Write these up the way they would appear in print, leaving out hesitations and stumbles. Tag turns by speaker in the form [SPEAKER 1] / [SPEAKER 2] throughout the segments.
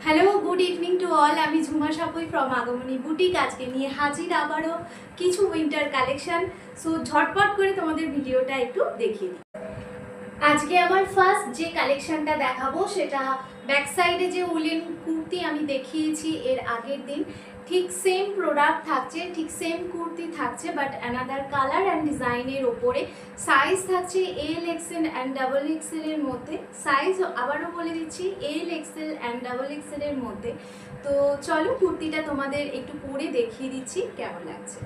[SPEAKER 1] Hello, good evening to all. আমি Jhuma Sapui from Agamani boutique আজকে নিয়ে হাজির আবারও কিছু উইন্টার কালেকশন। সো ঝটপট করে তোমাদের ভিডিওটা একটু দেখিয়ে দিই। আজকে আমার ফার্স্ট যে কালেকশনটা দেখাবো সেটা ব্যাক সাইডে যে উলেন কুর্তি আমি দেখিয়েছি এর আগের দিন, ঠিক সেম প্রোডাক্ট থাকছে, ঠিক সেম কুর্তি থাকছে, বাট অ্যানাদার কালার অ্যান্ড ডিজাইনের ওপরে। সাইজ থাকছে L XL and double XL এর মধ্যে। সাইজ আবারও বলে দিচ্ছি, L XL and double XL এর মধ্যে। তো চলো কুর্তিটা তোমাদের একটু পরে দেখিয়ে দিচ্ছি কেমন লাগছে।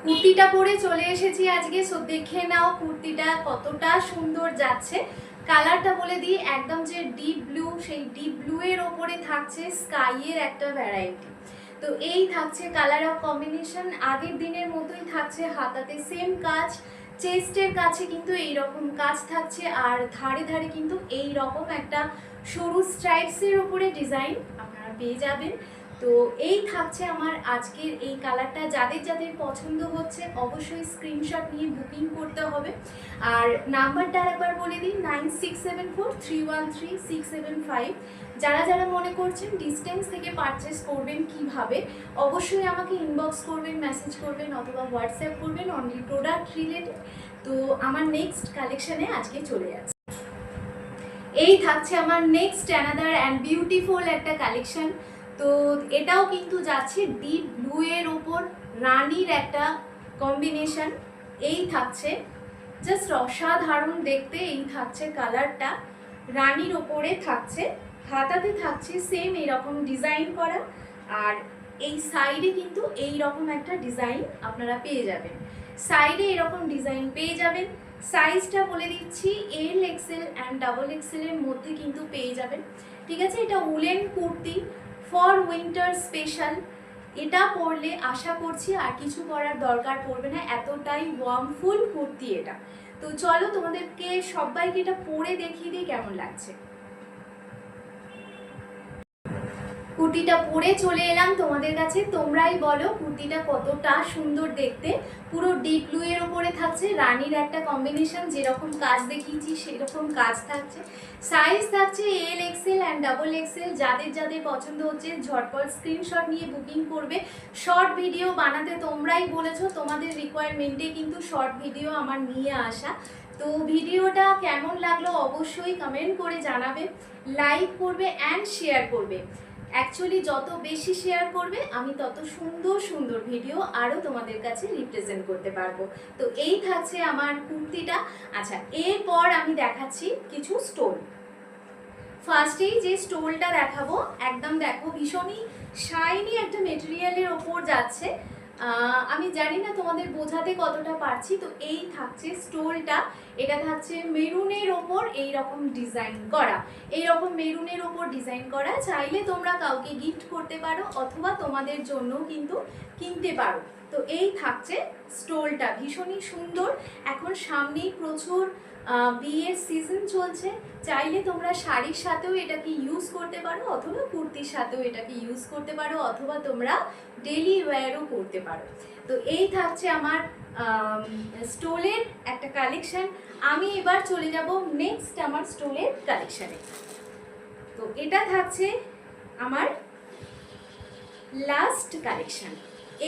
[SPEAKER 1] কুর্তিটা পরে চলে এসেছি আজকে। সো দেখে নাও কুর্তিটা কতটা সুন্দর যাচ্ছে। কালারটা বলে দিই, একদম যে ডিপ ব্লু, সেই ডিপ ব্লু এর ওপরে থাকছে স্কাইয়ের একটা ভ্যারাইটি। তো এই থাকছে কালার অফ কম্বিনেশন। আগের দিনের মতোই থাকছে, হাতাতে সেম কাজ, চেস্টের কাছে কিন্তু এই রকম কাজ থাকছে, আর ধারে ধারে কিন্তু এই রকম একটা সরু স্ট্রাইপসের ওপরে ডিজাইন আপনারা পেয়ে যাবেন। তো এই থাকছে আমার আজকের এই কালারটা। যাদের যাদের পছন্দ হচ্ছে অবশ্যই স্ক্রিনশট নিয়ে বুকিং করতে হবে। আর নাম্বারটা একবার বলে দিই, 9674313675। যারা যারা মনে করছেন ডিস্টেন্স থেকে পারচেস করবেন কিভাবে, অবশ্যই আমাকে ইনবক্স করবেন, মেসেজ করবেন অথবা হোয়াটসঅ্যাপ করবেন অনলি প্রোডাক্ট রিলেটেড। তো আমার নেক্সট কালেকশানে আজকে চলে যাচ্ছে। এই থাকছে আমার নেক্সট অ্যানাদার অ্যান্ড বিউটিফুল একটা কালেকশন। তো এটাও কিন্তু যাচ্ছে ডিপ ব্লু এর ওপর রানির একটা কম্বিনেশন। এই থাকছে জাস্ট অসাধারণ দেখতে। এই থাকছে কালারটা, রানির ওপরে থাকছে, হাতাতে থাকছে সেম এরকম ডিজাইন করা, আর এই সাইডে কিন্তু এই রকম একটা ডিজাইন আপনারা পেয়ে যাবেন। সাইডে এরকম ডিজাইন পেয়ে যাবেন। সাইজটা বলে দিচ্ছি, L XL and double XL এর মধ্যে কিন্তু পেয়ে যাবেন। ঠিক আছে, এটা woollen kurti for winter special. এটা পরলে আশা করছি আর কিছু পরার দরকার পড়বে না, এতটাই ওয়ার্মফুল কুর্তি এটা। তো চলো তোমাদেরকে সবাইকে এটা পরে দেখিয়ে দিই কেমন লাগছে। কুর্তিটা পরে চলে এলাম তোমাদের কাছে, তোমরাই বলো কুর্তিটা কতটা সুন্দর দেখতে। পুরো ডিপ ব্লু এর ওপরে থাকছে রানির একটা কম্বিনেশন, যেরকম কাজ দেখিয়েছি সেরকম কাজ থাকছে। সাইজ থাকছে L XL and double XL. যাদের যাদের পছন্দ হচ্ছে ঝটপট স্ক্রিনশট নিয়ে বুকিং করবে। শর্ট ভিডিও বানাতে তোমরাই বলেছো, তোমাদের রিকোয়ারমেন্টে কিন্তু শর্ট ভিডিও আমার নিয়ে আসা। তো ভিডিওটা কেমন লাগলো অবশ্যই কমেন্ট করে জানাবে, লাইক করবে অ্যান্ড শেয়ার করবে। অ্যাকচুয়ালি যত বেশি শেয়ার করবে আমি তত সুন্দর সুন্দর ভিডিও আরও তোমাদের কাছে রিপ্রেজেন্ট করতে পারবো। তো এই থাকছে আমার কুর্তিটা। আচ্ছা, এরপর আমি দেখাচ্ছি কিছু স্টোল। ফার্স্টেই যে স্টোলটা দেখাবো, একদম দেখো ভীষণই শাইনি একটা মেটেরিয়ালের ওপর যাচ্ছে। আমি জানি না তোমাদের বোঝাতে কতটা পারছি। তো এই থাকছে স্টোলটা, এটা থাকছে মেরুনের ওপর এইরকম ডিজাইন করা, এইরকম মেরুনের ওপর ডিজাইন করা। চাইলে তোমরা কাউকে গিফট করতে পারো অথবা তোমাদের জন্য কিন্তু কিনতে পারো। তো এই থাকছে স্টোলটা, ভীষণই সুন্দর। এখন সামনেই প্রচুর বিয়ের সিজন চলছে, চাইলে তোমরা শাড়ির সাথেও এটাকে ইউজ করতে পারো অথবা কুর্তির সাথেও এটাকে ইউজ করতে পারো অথবা তোমরা ডেলি ওয়্যারও করতে পারো। তো এই থাকছে আমার স্টোলের একটা কালেকশন। আমি এবার চলে যাব নেক্সট আমার স্টোলের কালেকশানে। তো এটা থাকছে আমার লাস্ট কালেকশন।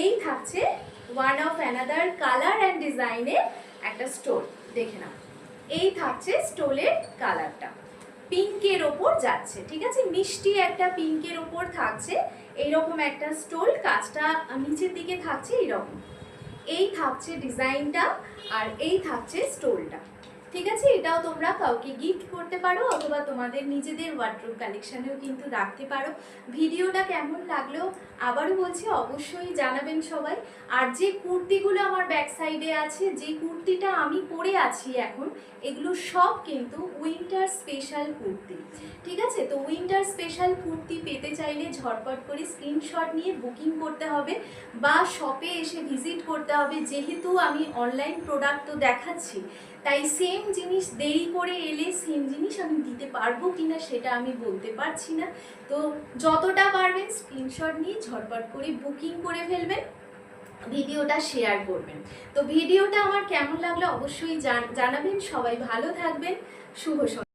[SPEAKER 1] এই থাকছে one of another colour and ডিজাইনের একটা স্টোল, দেখে নাও। এই থাকছে স্টোলের কালারটা, পিঙ্কের ওপর যাচ্ছে। ঠিক আছে, মিষ্টি একটা পিঙ্কের ওপর থাকছে এইরকম একটা স্টোল। কাজটা নিচের দিকে থাকছে এইরকম। এই থাকছে ডিজাইনটা আর এই থাকছে স্টোলটা। ঠিক আছে, এটাও তোমরা কাউকে গিফট করতে পারো অথবা তোমাদের নিজেদের ওয়ার্ডরোব কালেকশানেও কিন্তু রাখতে পারো। ভিডিওটা কেমন লাগলো আবারও বলছি অবশ্যই জানাবেন সবাই। আর যে কুর্তিগুলো আমার ব্যাক সাইডে আছে, যে কুর্তিটা আমি পরে আছি এখন, এগুলো সব কিন্তু উইন্টার স্পেশাল কুর্তি। ঠিক আছে, তো উইন্টার স্পেশাল কুর্তি পেতে চাইলে ঝটপট করে স্ক্রিনশট নিয়ে বুকিং করতে হবে বা শপে এসে ভিজিট করতে হবে। যেহেতু আমি অনলাইন প্রোডাক্ট তো দেখাচ্ছি, তাই সেম জিনিস দেরি করে এলে সেম জিনিস আমি দিতে পারবো কিনা সেটা আমি বলতে পারছি না। তো যতটা পারবেন স্ক্রিনশট নিয়ে ঝটপট করে বুকিং করে ফেলবেন, ভিডিওটা শেয়ার করবেন। তো ভিডিওটা আমার কেমন লাগলো অবশ্যই জানাবেন। সবাই ভালো থাকবেন, শুভ সন্ধ্যা।